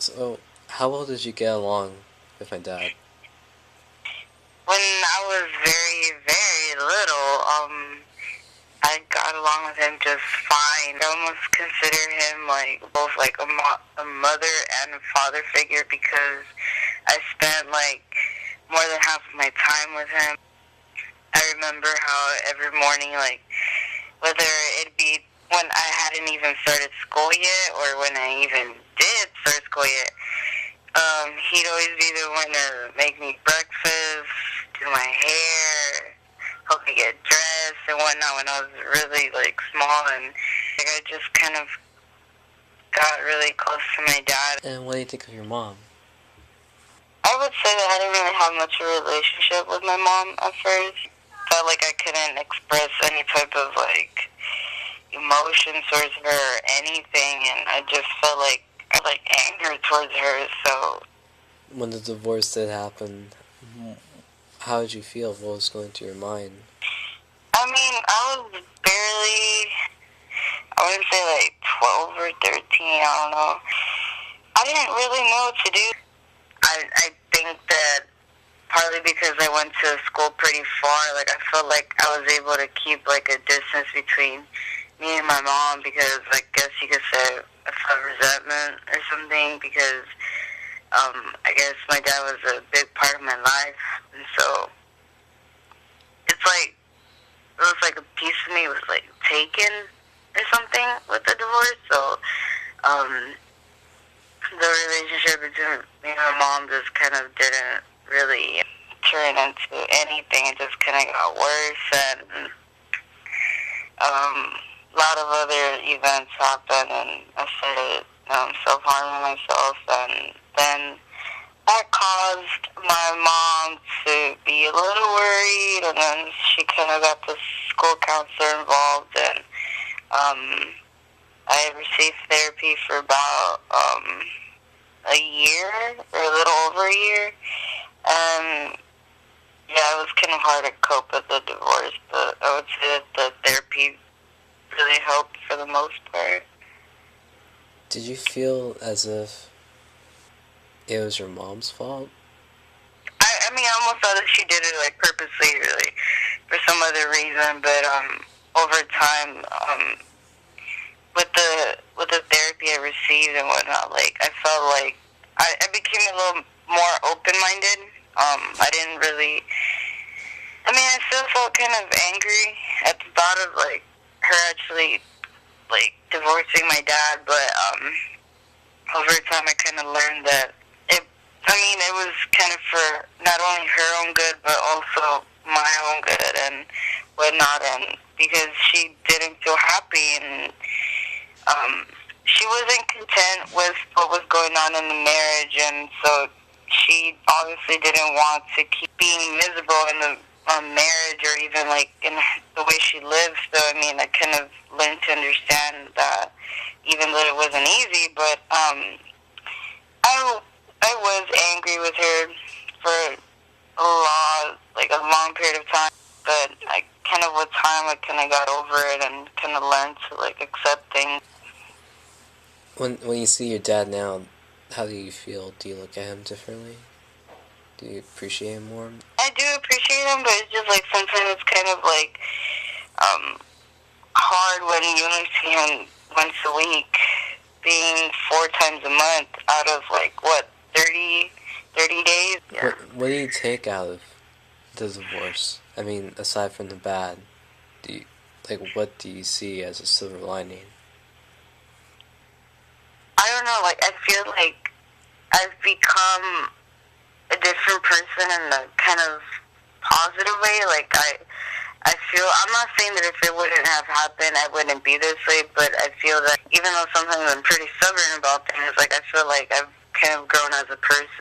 So, how well did you get along with my dad? When I was very, very little, I got along with him just fine. I almost consider him like both like a mother and a father figure because I spent like more than half of my time with him. I remember how every morning, like whether it be when I hadn't even started school yet or when I even did start school yet, he'd always be the one to make me breakfast, do my hair, help me get dressed and whatnot when I was really like small, and like, I just kind of got really close to my dad. And what do you think of your mom? I would say that I didn't really have much of a relationship with my mom at first. Felt like I couldn't express any type of like emotion towards her or anything, and I just felt like I like anger towards her. So When the divorce did happen, how did you feel? What was going through your mind? I mean, I was barely, I wouldn't say like 12 or 13, I don't know. I didn't really know what to do. I think that partly because I went to school pretty far, like I felt like I was able to keep like a distance between me and my mom because I guess you could say I felt resentment or something because I guess my dad was a big part of my life, and so it's like it was like a piece of me was like taken or something with the divorce. So the relationship between me and my mom just kind of didn't really turn into anything. It just kind of got worse, and a lot of other events happened, and I started self-harming myself, and then that caused my mom to be a little worried, and then she kind of got the school counselor involved, and I received therapy for about a year, or a little over a year, and yeah, it was kind of hard to cope with the divorce, but I would say that the therapy really helped for the most part. Did you feel as if it was your mom's fault? I mean, I almost thought that she did it like purposely, really, for some other reason. But over time, with the therapy I received and whatnot, like I felt like I became a little more open minded. I didn't really. I mean, I still felt kind of angry at the thought of like her actually like divorcing my dad, but over time I kind of learned that it was kind of for not only her own good, but also my own good and whatnot, and because she didn't feel happy, and she wasn't content with what was going on in the marriage, and so she obviously didn't want to keep being miserable in the marriage or even like in the way she lives. So I mean, I kind of learned to understand that even though it wasn't easy, but I was angry with her for a long period of time. But I kind of with time, I kind of got over it and kind of learned to like accept things. When you see your dad now, how do you feel? Do you look at him differently? Do you appreciate him more? I do appreciate him, but it's just like sometimes it's kind of like hard when you only see him once a week, being 4 times a month out of like what 30 days. Yeah. What do you take out of the divorce? I mean, aside from the bad, what do you see as a silver lining? I don't know. Like I feel like I've become a different person in a kind of positive way. Like I feel, I'm not saying that if it wouldn't have happened, I wouldn't be this way, but I feel that even though sometimes I'm pretty stubborn about things, like I feel like I've kind of grown as a person.